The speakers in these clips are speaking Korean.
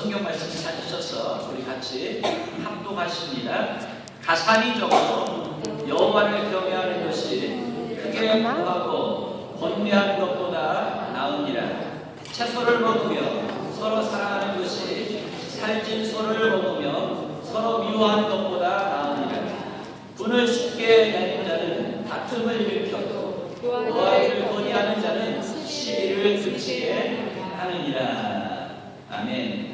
성경 말씀 찾으셔서 우리 같이 합독하십니다. 가산이 적어도 여호와를 경외하는 것이 크게 구하고 번뇌하는 것보다 나으니라. 채소를 먹으며 서로 사랑하는 것이 살진 소를 먹으며 서로 미워하는 것보다 나으니라. 분을 쉽게 내는 자는 다툼을 일으켰고 노하기를 건의하는 자는 시비를 그치게 하느니라. 아멘.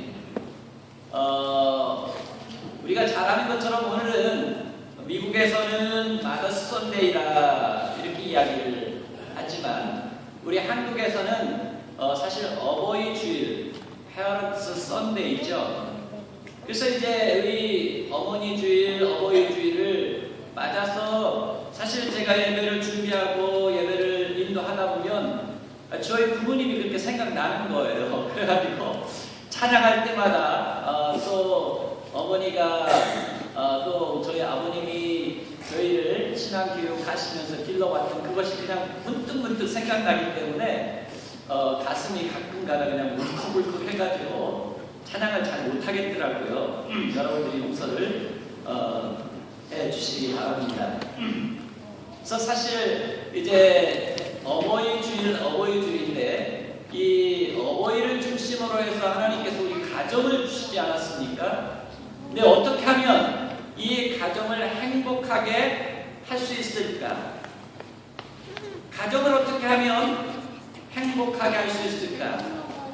우리가 잘 아는 것처럼 오늘은 미국에서는 마더스 선데이라 이렇게 이야기를 하지만 우리 한국에서는 사실 어버이 주일, 페어런츠 선데이죠. 그래서 이제 우리 어머니 주일, 어버이 주일을 맞아서 사실 제가 예배를 준비하고 예배를 인도하다 보면 저희 부모님이 그렇게 생각나는 거예요. 그래가지고 찬양할 때마다 또 어머니가 또 저희 아버님이 저희를 신앙교육 하시면서 길러왔던 그것이 그냥 문득문득 생각나기 때문에 가슴이 가끔가다 그냥 울컥울컥 해가지고 찬양을 잘 못하겠더라고요. 여러분들이 용서를 해주시기 바랍니다. 그래서 사실 이제 어버이 주일인데 이 어버이를 중심으로 해서 하나님께서 우리 가정을 주시지 않았습니까? 근데 어떻게 하면 이 가정을 행복하게 할 수 있을까? 가정을 어떻게 하면 행복하게 할 수 있을까?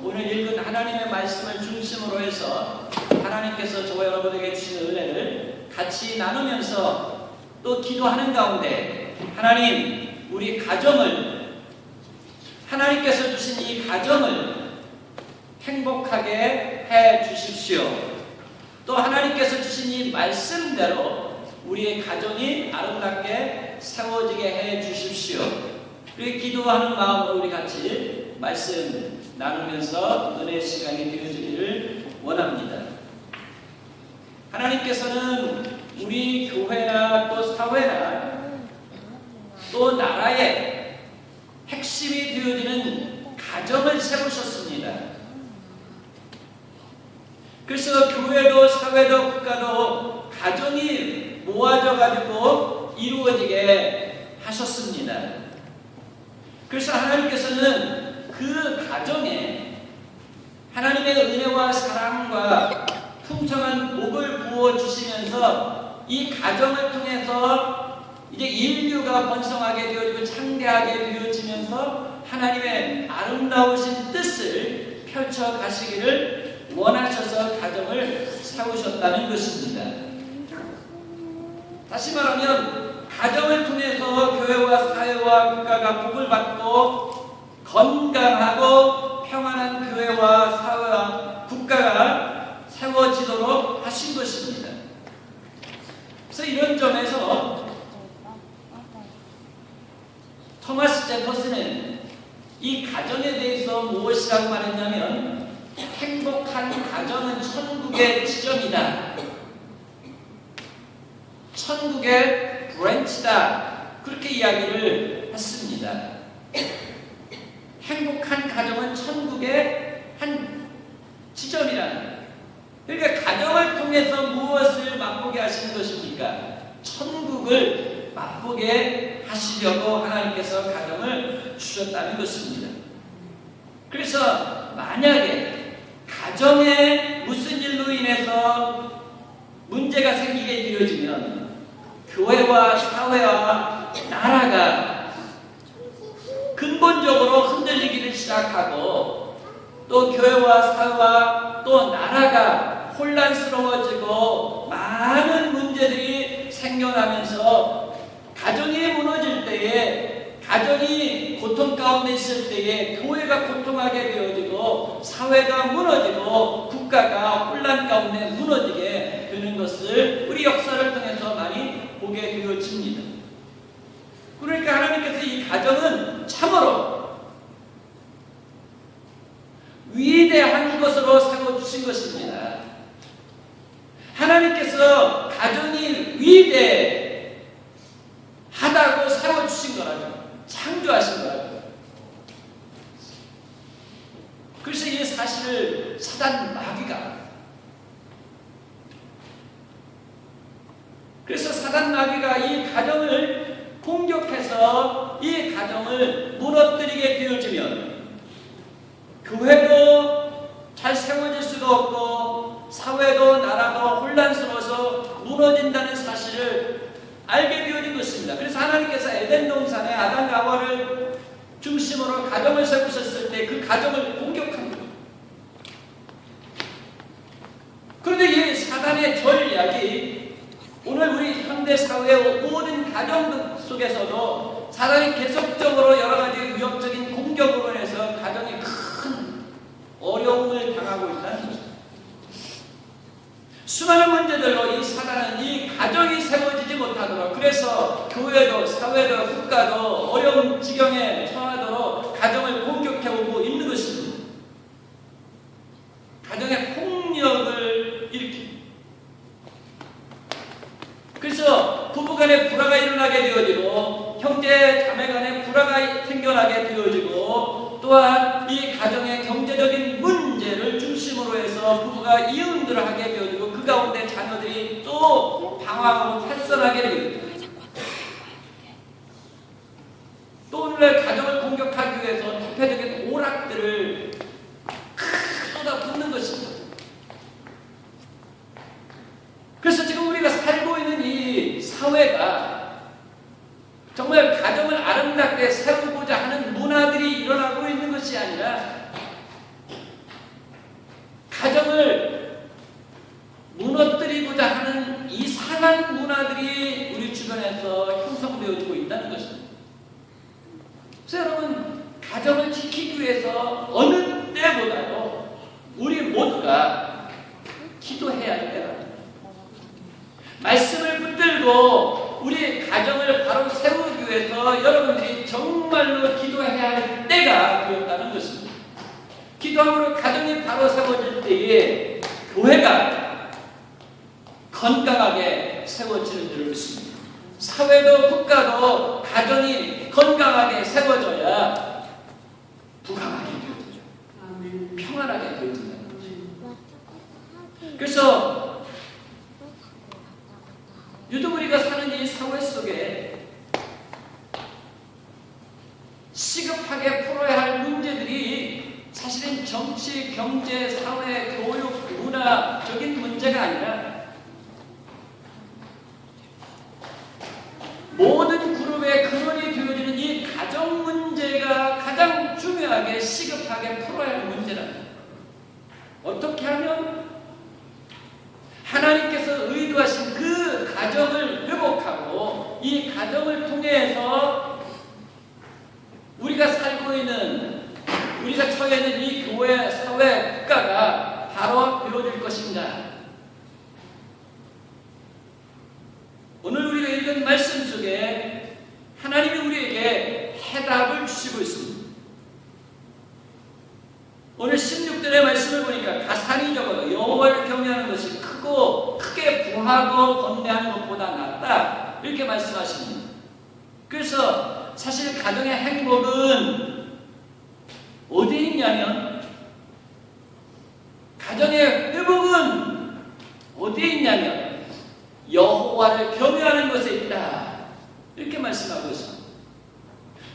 오늘 읽은 하나님의 말씀을 중심으로 해서 하나님께서 저와 여러분에게 주신 은혜를 같이 나누면서 또 기도하는 가운데 하나님, 우리 가정을 하나님께서 주신 이 가정을 행복하게 해 주십시오. 또 하나님께서 주신 이 말씀대로 우리의 가정이 아름답게 세워지게 해 주십시오. 그렇게 기도하는 마음으로 우리 같이 말씀 나누면서 은혜의 시간이 되어지기를 원합니다. 하나님께서는 우리 교회나 또 사회나 또 나라의 핵심이 되어지는 가정을 세우셨습니다. 그래서 교회도 사회도 국가도 가정이 모아져 가지고 이루어지게 하셨습니다. 그래서 하나님께서는 그 가정에 하나님의 은혜와 사랑과 풍성한 복을 부어 주시면서 이 가정을 통해서 이제 인류가 번성하게 되어지고 창대하게 되어지면서 하나님의 아름다우신 뜻을 펼쳐 가시기를 원하셔서 가정을 세우셨다는 것입니다. 다시 말하면 가정을 통해서 교회와 사회와 국가가 복을 받고 건강하고 평안한 교회와 사회와 국가가 세워지도록 하신 것입니다. 그래서 이런 점에서 토마스 제퍼슨은 이 가정에 대해서 무엇이라고 말했냐면 행복한 가정은 천국의 지점이다. 천국의 브랜치다. 그렇게 이야기를 했습니다. 행복한 가정은 천국의 한 지점이라는. 그러니까 가정을 통해서 무엇을 맛보게 하시는 것입니까? 천국을 맛보게 하시려고 하나님께서 가정을 주셨다는 것입니다. 그래서 만약에 가정에 무슨 일로 인해서 문제가 생기게 되어지면 교회와 사회와 나라가 근본적으로 흔들리기를 시작하고 또 교회와 사회와 또 나라가 혼란스러워지고 많은 문제들이 생겨나면서 가정이 무너질 때에 가정이 고통 가운데 있을 때에 교회가 고통하게 되어지고 사회가 무너지고 국가가 혼란 가운데 무너지게 되는 것을 우리 역사를 통해서 많이 보게 되어집니다. 그러니까 하나님께서 이 가정은 참으로 위대한 것으로 세워주신 것입니다. 하나님께서 가정이 위대하다고 세워주신 거라죠. 창조하신 거라죠. 그래서 이 사실을 사단 마귀가 그래서 사단 마귀가 이 가정을 공격해서 이 가정을 무너뜨리게 되어지면 교회도 잘 세워질 수가 없고 사회도 나라도 혼란스러워서 무너진다는 사실을 알게 되어진 것입니다. 그래서 하나님께서 에덴 동산에 아담과 하와를 중심으로 가정을 세우셨을 때 그 가정을 공격한 거예요. 그런데 이 사단의 전략이 오늘 우리 현대 사회의 모든 가정 속에서도 사단이 계속적으로 여러 가지 위협적인 공격으로 해서 가정이 큰 어려움을 당하고 있다는 것입니다. 수많은 문제들로 이 사단은 이 가정이 세워지지 못하도록, 그래서 교회도 사회도 국가도 어려운 지경에 처하도록 가정을 공격해오고 있는 것입니다. 가정의 폭력을 일으킵니다. 그래서 부부간에 불화가 일어나게 되어지고 형제 자매 간에 불화가 생겨나게 되어지고 또한 이 가정의 경제적인 문제를 중심으로 해서 부부가 이혼들을 하게 되어지고 그 가운데 자녀들이 또 방황하고 탈선하게 됩니다. 또 오늘날 가정을 공격하기 위해서 대표적인 오락들을 쏟아붓는 것입니다. 그래서 지금 우리가 살고 있는 이 사회가 정말 가정을 아름답게 세우고자 하는 문화들이 일어나고 있는 것이 아니라 가정을 무너뜨리고자 하는 이상한 문화들이 우리 주변에서 형성되어지고 있다는 것입니다. 그래서 여러분, 가정을 지키기 위해서 어느 때보다도 우리 모두가 기도해야 할 때가 말씀을 붙들고 우리 가정을 바로 세우기 위해서 여러분들이 정말로 기도해야 할 때가 되었다는 것입니다. 기도함으로 가정이 바로 세워질 때에 교회가 건강하게 세워지는 줄 믿습니다. 사회도 국가도 가정이 건강하게 세워져야 부강하게 되어지죠. 평안하게 되어진다는 거죠. 그래서 요즘 우리가 사는 이 사회 속에 시급하게 풀어야 할 문제들이 사실은 정치, 경제, 사회, 교육, 문화적인 문제가 아니라 모든 그룹의 근원이 되어지는 이 가정 문제가 가장 중요하게 시급하게 풀어야 할 문제랍니다. 어떻게 하면 하나님께서 의도하신 그 가정을 회복하고 이 가정을 통해서 우리가 살고 있는, 우리가 처해 있는 이 교회, 사회, 국가가 바로 되어질 것인가? 오늘 우리가 읽은 말씀 속에 하나님이 우리에게 해답을 주시고 있습니다. 오늘 16절의 말씀을 보니까 가산이 적어도 여호와를 경외하는 것이 크게 부하고 번뇌하는 것보다 낫다, 이렇게 말씀하십니다. 그래서 사실 가정의 행복은 어디에 있냐면, 가정의 회복은 어디에 있냐면 여호와를 경외하는 것에 있다, 이렇게 말씀하고 있습니다.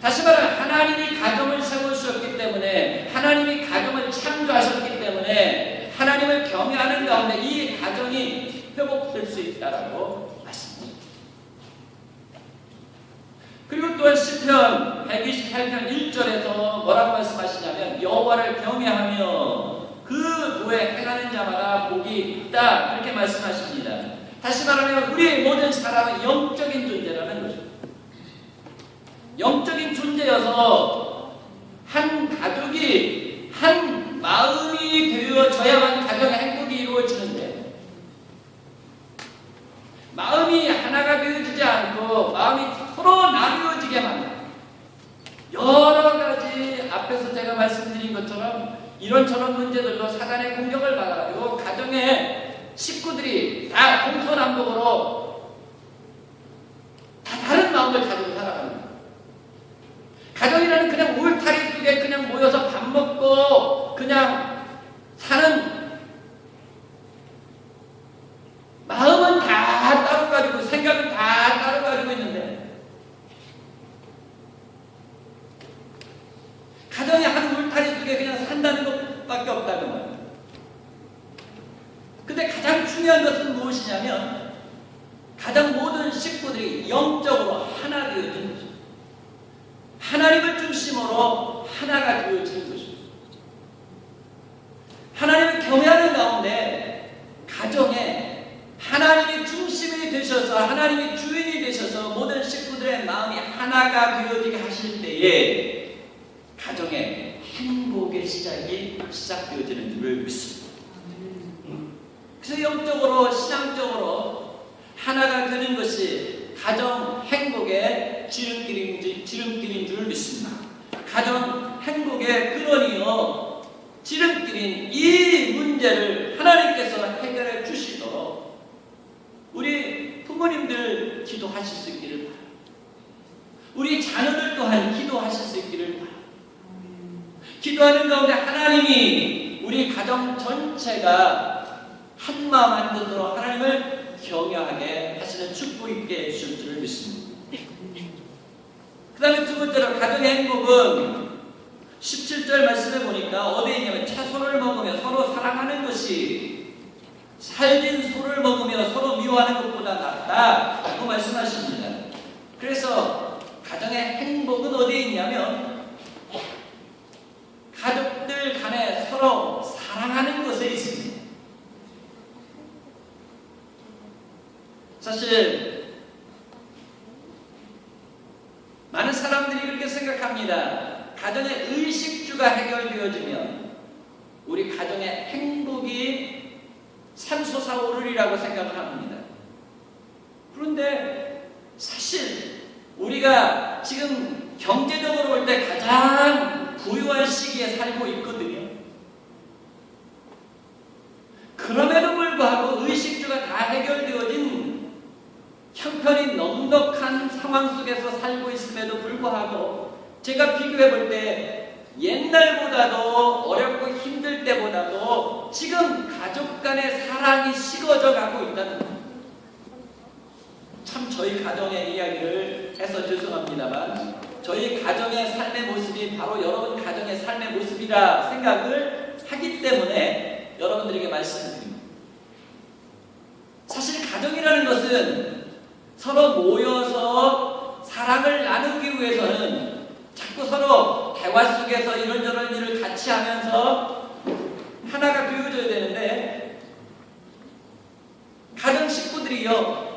다시 말하면 하나님이 가정을 세우셨기 때문에, 하나님이 가정을 창조하셨기 때문에 하나님을 경외하는 가운데 이 가정이 회복될 수 있다라고 말씀합니다. 그리고 또한 시편 128편 1절에서 뭐라고 말씀하시냐면 여호와를 경외하며 그 도에 행하는 자마다 복이 있다, 그렇게 말씀하십니다. 다시 말하면 우리의 모든 사람은 영적인 존재라는 거죠. 영적인 존재여서 한 가족이 한 마음이 되어져야만 가정의 행복이 이루어지는데, 마음이 하나가 되어지지 않고 마음이 서로 나누어지게만 여러 가지 앞에서 제가 말씀드린 것처럼 이런저런 문제들로 사단의 공격을 받아가지고 가정의 식구들이 다 동서남북으로 다 다른 마음을 가지고 살아갑니다. 가정이라는 그냥 울타리 속에 그냥 모여서 밥 먹고 그냥 사는, 마음은 다 따로 가지고 생각 중요한 것은 무엇이냐면 가장 모든 식구들이 영적으로 하나 되어지는 것입니다. 하나님을 중심으로 하나가 되어지는 것입니다. 하나님을 경외하는 가운데 가정에 하나님이 중심이 되셔서 하나님이 주인이 되셔서 모든 식구들의 마음이 하나가 되어지게 하실 때에 가정에 행복의 시작이 시작되어지는 줄을 믿습니다. 그래서 영적으로 신앙적으로 하나가 되는 것이 가정 행복의 지름길인 줄 믿습니다. 가정 행복의 근원이요 지름길인 이 문제를 하나님께서 해결해 주시도록 우리 부모님들 기도하실 수 있기를 바랍니다. 우리 자녀들 또한 기도하실 수 있기를 바랍니다. 기도하는 가운데 하나님이 우리 가정 전체가 한마음 한뜻으로 하나님을 경외하게 하시는 축복 있게 해주실 줄을 믿습니다. 그 다음에 두 번째로 가정의 행복은 17절 말씀에 보니까 어디에 있냐면 채소를 먹으며 서로 사랑하는 것이 살진 소를 먹으며 서로 미워하는 것보다 낫다고 말씀하십니다. 그래서 가정의 행복은 어디에 있냐면 가족들 간에 서로 사랑하는 것에 있습니다. 사실 많은 사람들이 그렇게 생각합니다. 가정의 의식주가 해결되어지면 우리 가정의 행복이 샘솟아오르리라고 생각을 합니다. 그런데 사실 우리가 지금 경제적으로 볼 때 가장 부유한 시기에 살고 있거든요. 그럼에도 불구하고 의식주가 다 해결되어진 형편이 넉넉한 상황 속에서 살고 있음에도 불구하고 제가 비교해 볼 때 옛날보다도 어렵고 힘들 때보다도 지금 가족 간의 사랑이 식어져 가고 있다는 겁니다. 참 저희 가정의 이야기를 해서 죄송합니다만 저희 가정의 삶의 모습이 바로 여러분 가정의 삶의 모습이라 생각을 하기 때문에 여러분들에게 말씀드립니다. 사실 가정이라는 것은 서로 모여서 사랑을 나누기 위해서는 자꾸 서로 대화 속에서 이런저런 일을 같이 하면서 하나가 되어져야 되는데 가정 식구들이요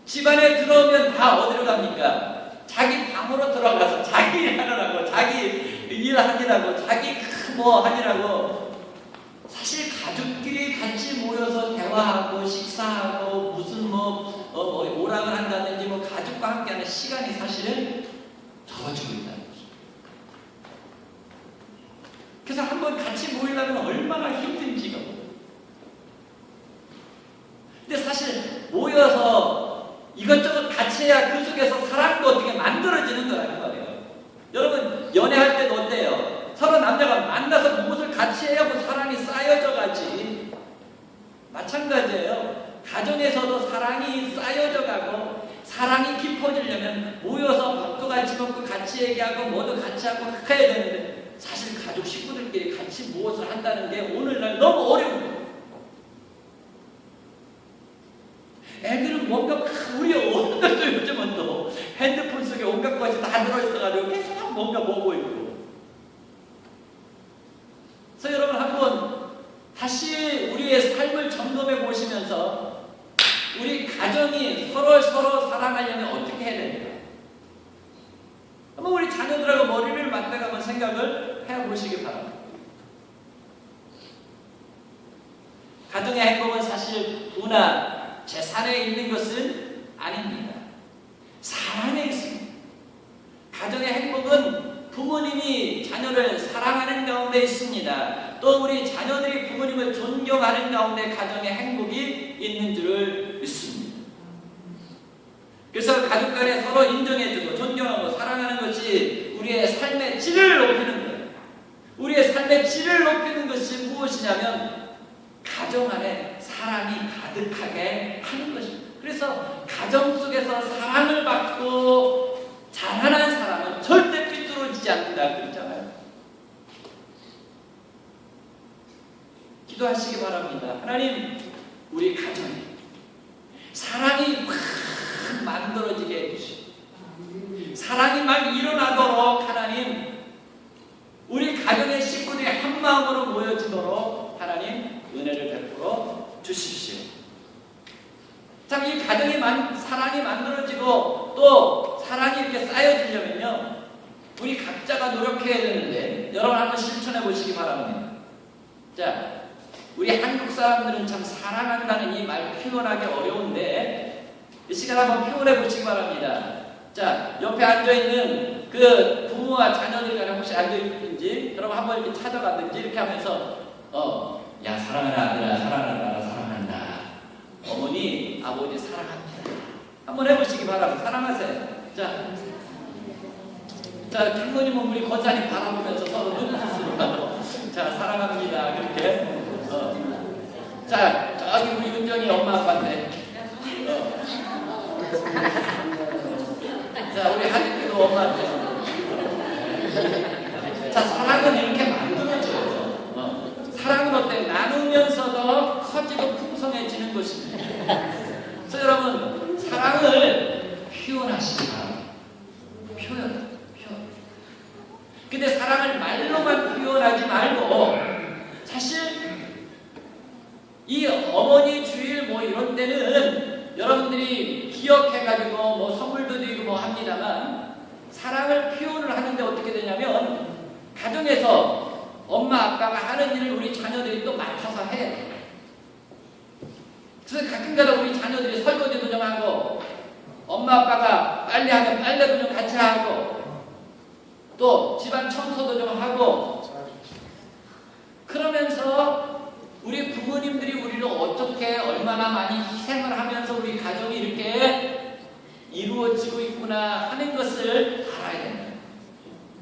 집안에 들어오면 다 어디로 갑니까? 자기 방으로 들어가서 자기 일 하느라고 자기 일 하느라고 자기 뭐 하느라고 사실 가족끼리 같이 모여서 대화하고 식사하고 무슨 오락을 한다든지 가족과 함께하는 시간이 사실은 적어지고 있다는 거죠. 그래서 한번 같이 모이려면 얼마나 힘든지가. 근데 사실 모여서 이것저것 같이 해야 그 속에서 사랑도 어떻게 만들어지는 거라는 거예요. 여러분 연애할 때도 어때요? 서로 남자가 만나서 무엇을 같이 해야 사랑이 쌓여져 가지. 마찬가지예요. 가정에서도 사랑이 쌓여져 가고 사랑이 깊어지려면 모여서 밥도 같이 먹고 같이 얘기하고 뭐도 같이 하고 해야 되는데 사실 가족 식구들끼리 같이 무엇을 한다는 게 오늘날 너무 어려워요. 애들은 뭔가 우리 어른들도 요즘은 또 핸드폰 속에 온갖 것이 다 들어있어가지고 계속 뭔가 보고 있고. 그래서 여러분 한번 다시 우리의 삶을 점검해 보시면서 우리 가정이 서로 사랑하려면 어떻게 해야 됩니까? 한번 우리 자녀들하고 머리를 맞대가 한번 생각을 해보시기 바랍니다. 가정의 행복은 사실 부나 재산에 있는 것은 아닙니다. 사랑에 있습니다. 가정의 행복은 부모님이 자녀를 사랑하는 가운데 있습니다. 또 우리 자녀들이 부모님을 존경하는 가운데 가정의 행복이 있는 줄을 믿습니다. 그래서 가족 간에 서로 인정해주고 존경하고 사랑하는 것이 우리의 삶의 질을 높이는 거예요. 우리의 삶의 질을 높이는 것이 무엇이냐면 가정 안에 사랑이 가득하게 하는 것입니다. 그래서 가정 속에서 사랑을 받고 자라난 사람은 절대 삐뚤어지지 않는다 그랬잖아요. 기도하시기 바랍니다. 하나님, 우리 가정에 사랑이 막 만들어지게 해주시고 사랑이 막 일어나도록 하나님 우리 가정의 식구들이 한 마음으로 모여지도록 하나님 은혜를 베풀어 주십시오. 참 이 가정이 사랑이 만들어지고 또 사랑이 이렇게 쌓여지려면요 우리 각자가 노력해야 되는데 여러분 한번 실천해 보시기 바랍니다. 자, 우리 한국 사람들은 참 사랑한다는 이 말 표현하기 어려운데 이 시간 한번 표현해 보시기 바랍니다. 자, 옆에 앉아있는 그 부모와 자녀들 간에 혹시 앉아있든지 여러분 한번 이렇게 찾아가든지 이렇게 하면서 야 사랑하는 아들아 사랑하는 아들아 사랑한다. 어머니 아버지 사랑합니다. 한번 해보시기 바랍니다. 사랑하세요. 자 장모님은 우리 거자님 바라보면서 서로 눈웃음을 하고 자 사랑합니다. 그렇게 자 저기 우리 은정이 엄마 아빠인데 자 우리 하진이도 엄마한테 자 사랑은 이렇게 만들어져요. 사랑은 어때? 나누면서도 커지고 풍성해지는 것입니다. 그래서 여러분 사랑을 표현하시기 바랍니다. 표현. 근데 사랑을 말로만 표현하지 말고 사실 이 어머니 주일 뭐 이런 때는 여러분들이 기억해가지고 뭐 선물도 드리고 뭐 합니다만 사랑을 표현을 하는데 어떻게 되냐면 가정에서 엄마 아빠가 하는 일을 우리 자녀들이 또 맡아서 해요. 그래서 가끔가다 우리 자녀들이 설거지도 좀 하고 엄마 아빠가 빨래하면 빨래도 좀 같이 하고 또 집안 청소도 좀 하고 그러면서 우리 부모님들이 우리를 어떻게 얼마나 많이 희생을 하면서 우리 가정이 이렇게 이루어지고 있구나 하는 것을 알아야 됩니다.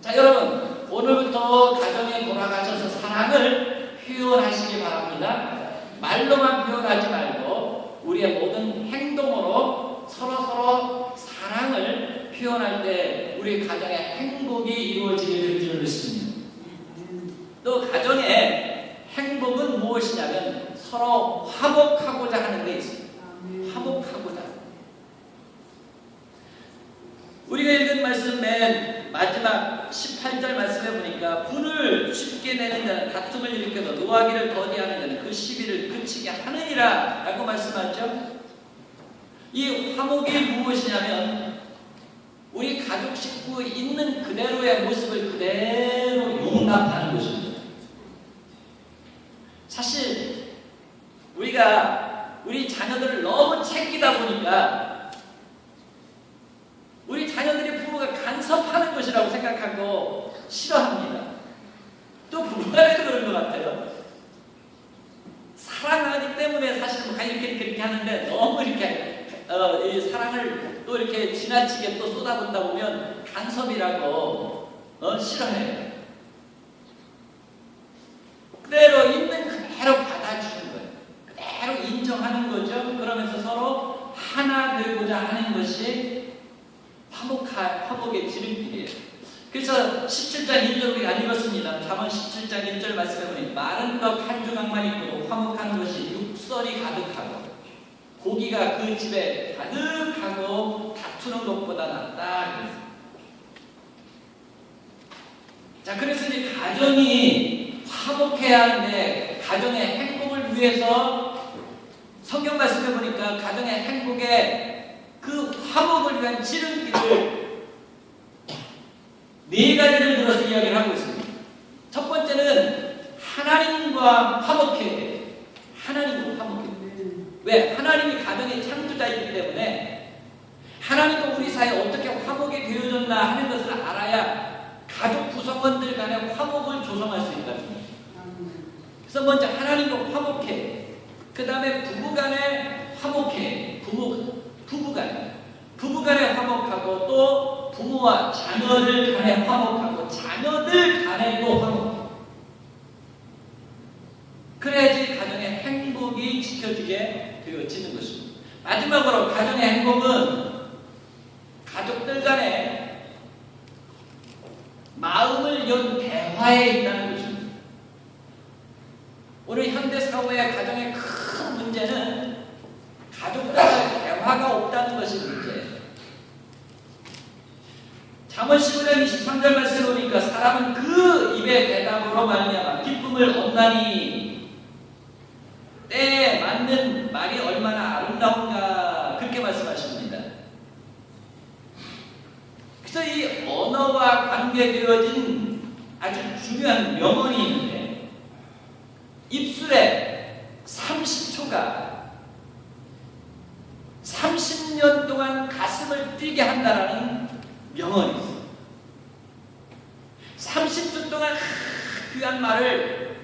자 여러분 오늘부터 가정에 돌아가셔서 사랑을 표현하시기 바랍니다. 말로만 표현하지 말고 우리의 모든 행동으로 서로 사랑을 표현할 때 우리 가정의 행복이 이루어지게 될 줄 믿습니다. 또 가정의 행복은 무엇이냐면 서로 화목하고자 하는 데 있습니다. 화목하고자. 우리가 읽은 말씀 맨 마지막 18절 말씀에 보니까 분을 쉽게 내는 자는 다툼을 일으켜서 노하기를 더디하는 자는 그 시비를 그치게 하느니라 라고 말씀하죠. 이 화목이 무엇이냐면 우리 가족 식구 있는 그대로의 모습을 그대로 용납하는 것입니다. 사실 우리가 우리 자녀들을 너무 챙기다 보니까 우리 자녀들이 부모가 간섭하는 것이라고 생각하고 싫어합니다. 또 부부간에도 그런 것 같아요. 사랑하기 때문에 사실 뭐 이렇게 하는데 너무 이렇게 이 사랑을 또 이렇게 지나치게 또 쏟아붓다 보면 간섭이라고 싫어해요. 그대로 있는 그대로 받아주는 거예요. 그대로 인정하는 거죠. 그러면서 서로 하나 되고자 하는 것이 화목의 지름길이에요. 그래서 17장 1절 우리가 읽었습니다. 잠언 17장 1절 말씀해 보니 마른 떡 한 조각만 있고도 화목한 것이 육설이 가득하고 고기가 그 집에 가득하고 다투는 것보다 낫다. 자, 그래서 이제 가정이 화목해야 하는데 가정의 행복을 위해서 성경 말씀에 보니까 가정의 행복에 그 화목을 위한 지름길을 네 가지를 들어서 이야기를 하고 있습니다. 첫 번째는 하나님과 화목해야 돼요. 하나님과 화목해야 돼요. 왜? 하나님이 가정의 창조자이기 때문에 하나님과 우리 사이에 어떻게 화목이 되어졌나 하는 것을 알아야 가족 구성원들 간의 화목을 조성할 수 있다는 거예요. 그래서 먼저 하나님과 화목해. 그 다음에 부부간에 화목해. 부부간에 화목하고 또 부모와 자녀들 간에 화목하고 자녀들 간에 또 화목해. 그래야지 가정의 행복이 지켜지게 되어지는 것입니다. 마지막으로 가정의 행복은 가족들 간에 마음을 연 대화에 있다는 것입니다. 오늘 현대 사회의 가정의 큰 문제는 가족들과의 대화가 없다는 것이 문제예요. 잠언 15장 23절 말씀을 보니까 사람은 그 입의 대답으로 말미암아 기쁨을 얻나니 때에 맞는 말이 얼마나 아름다운가 그렇게 말씀하십니다. 그래서 이 언어와 관계되어진 아주 중요한 명언이 있는데 입술에 30초가 30년 동안 가슴을 뛰게 한다라는 명언이 있어요. 30초 동안 귀한 말을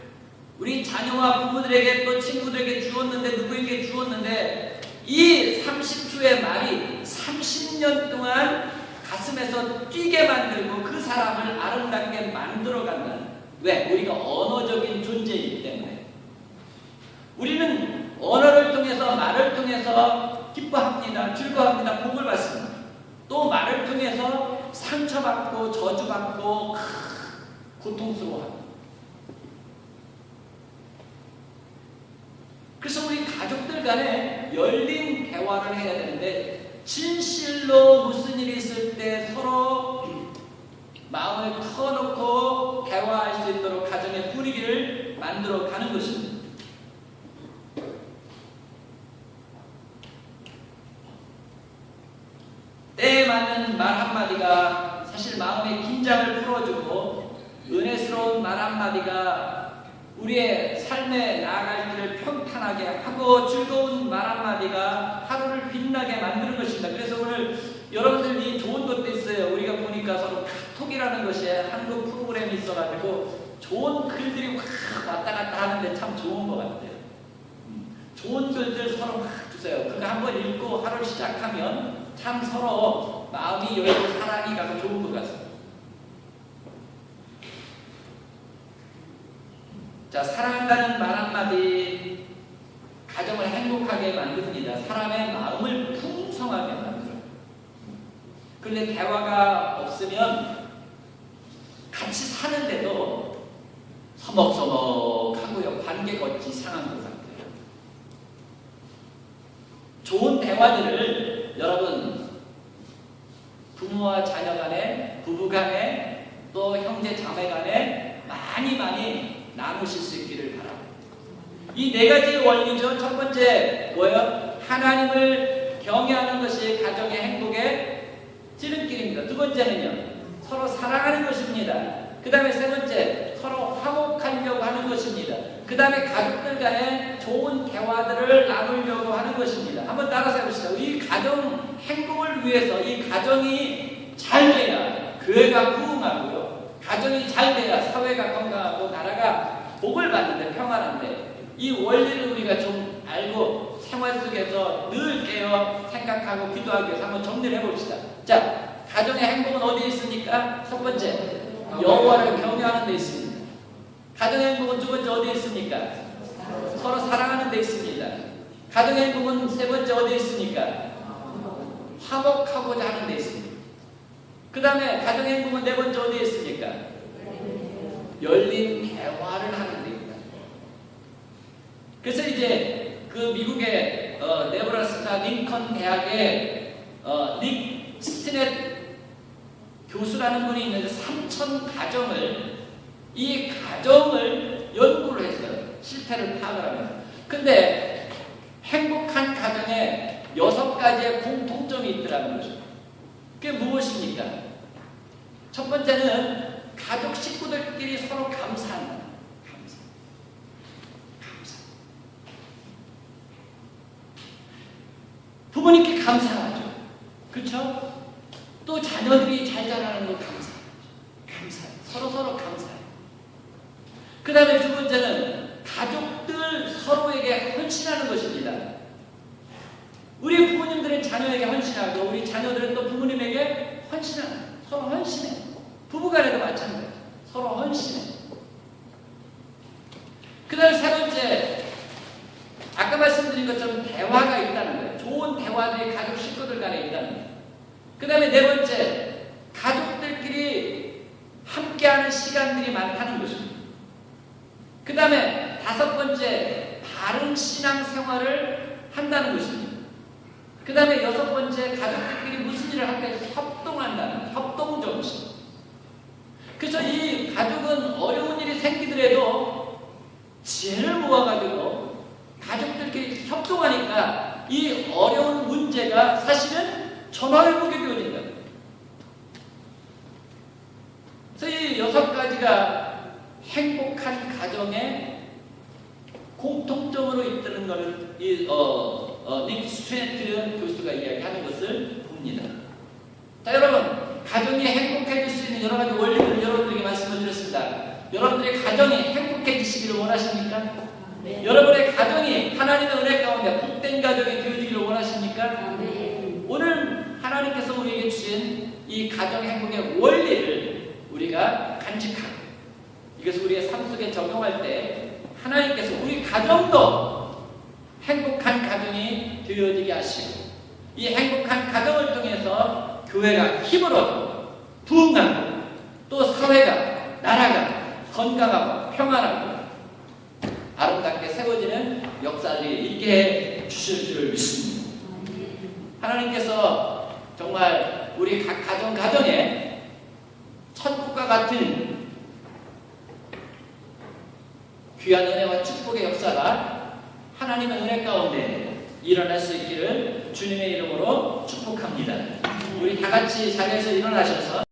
우리 자녀와 부모들에게 또 친구들에게 주었는데 누구에게 주었는데 이 30초의 말이 30년 동안 가슴에서 뛰게 만들고 그 사람을 아름답게 만들어 간다는. 왜? 우리가 언어적인 존재이기 때문에. 우리는 언어를 통해서 말을 통해서 기뻐합니다. 즐거워합니다. 복을 받습니다. 또 말을 통해서 상처받고 저주받고 고통스러워합니다. 그래서 우리 가족들 간에 열린 대화를 해야 되는데 진실로 무슨 일이 있을 때 서로 마음을 터놓고 대화할 수 있도록 가정의 분위기를 만들어 가는 것입니다. 때에 맞는 말 한마디가 사실 마음의 긴장을 풀어주고 은혜스러운 말 한마디가 우리의 삶에 나아갈 길을 평탄하게 하고 즐거운 말 한마디가 하루를 빛나게 만드는 것입니다. 그래서 오늘 여러분들이 좋은 것도 있어요. 우리가 보니까 서로 카톡이라는 것이 한국 프로그램이 있어가지고 좋은 글들이 확 왔다 갔다 하는데 참 좋은 것 같아요. 좋은 글들 서로 확 주세요. 그거 한번 읽고 하루 시작하면 참 서로 마음이 열리고 사랑이 가서 좋은 것 같습니다. 자, 사랑한다는 말 한마디 가정을 행복하게 만듭니다. 사람의 마음을 풍성하게 만들어요. 그런데 대화가 없으면 같이 사는데도 서먹서먹하고요. 관계가 어찌 이상한 것 같아요. 좋은 대화들을 여러분 부모와 자녀 간에, 부부 간에, 또 형제 자매 간에 많이 나누실 수 있기를 바랍니다. 이 네 가지 원리죠. 첫 번째 뭐예요? 하나님을 경외하는 것이 가정의 행복의 지름길입니다. 두 번째는요, 서로 사랑하는 것입니다. 그 다음에 세 번째, 서로 화목하려고 하는 것입니다. 그 다음에 가족들 간에 좋은 대화들을 나누려고 하는 것입니다. 한번 따라서 해봅시다. 이 가정 행복을 위해서 이 가정이 잘 돼야 교회가 부흥하고요. 가정이 잘 돼야 사회가 건강하고 나라가 복을 받는데 평안한데 이 원리를 우리가 좀 알고 생활 속에서 늘 깨어 생각하고 기도하기 위해서 한번 정리를 해봅시다. 자, 가정의 행복은 어디에 있습니까? 첫 번째, 여호와를 경외하는 데 있습니다. 가정의 행복은 두 번째 어디에 있습니까? 서로 사랑하는 데 있습니다. 가정의 행복은 세 번째 어디에 있습니까? 화목하고자 하는 데 있습니다. 그 다음에 가정의 행복은 네 번째 어디에 있습니까? 열린 대화를 하는 데 있다. 그래서 이제 그 미국의 네브라스카 링컨 대학의 닉 스티넷 교수라는 분이 있는데 3,000 가정을 이 가정을 연구를 했어요. 실태를 파악을 하면서. 근데 행복한 가정에 6가지의 공통점이 있더라는 거죠. 그게 무엇입니까? 첫 번째는 가족 식구들끼리 서로 감사한다. 감사. 부모님께 감사하죠. 그렇죠? 또 자녀들이 잘 자라는 거 감사하죠. 감사해요. 서로 감사해요. 그 다음에 두 번째는 가족들 서로에게 헌신하는 것입니다. 우리 부모님들은 자녀에게 헌신하고 우리 자녀들은 또 부모님에게 헌신하는, 서로 헌신해. 부부간에도 마찬가지예요. 서로 헌신해. 그 다음에 세 번째, 아까 말씀드린 것처럼 대화가 있다는 거예요. 좋은 대화들이 가족 식구들 간에 있다는 거예요. 그 다음에 네 번째, 가족들끼리 함께하는 시간들이 많다는 것입니다. 그 다음에 다섯 번째, 바른 신앙 생활을 한다는 것입니다. 그 다음에 여섯 번째, 가족들끼리 무슨 일을 할까 협동한다는 협동 정신. 그래서 이 가족은 어려운 일이 생기더라도 지혜를 모아가지고 가족들끼리 협동하니까 이 어려운 문제가 사실은 전화위복이 되어진다. 그래서 이 여섯 가지가 행복한 가정의 공통점으로 있다는 것을 닉 스트레이트 교수가 이야기하는 것을 봅니다. 자, 여러분, 가정이 행복해질 수 있는 여러 가지 원리를 여러분들에게 말씀을 드렸습니다. 여러분들의 가정이 행복해지시기를 원하십니까? 네. 여러분의 가정이 하나님의 은혜 가운데 복된 가정이 되어지기를 원하십니까? 네. 오늘 하나님께서 우리에게 주신 이 가정 행복의 원리를 우리가 간직하고 이것을 우리의 삶 속에 적용할 때 하나님께서 우리 가정도 행복한 가정이 되어지게 하시고 이 행복한 가정을 통해서 교회가 힘을 얻고 부흥하고 또 사회가 나라가 건강하고 평안하고 아름답게 세워지는 역사를 있게 해주실 줄 믿습니다. 하나님께서 정말 우리 각 가정에 천국과 같은 귀한 은혜와 축복의 역사가 하나님의 은혜 가운데 일어날 수 있기를 주님의 이름으로 축복합니다. 우리 다 같이 자리에서 일어나셔서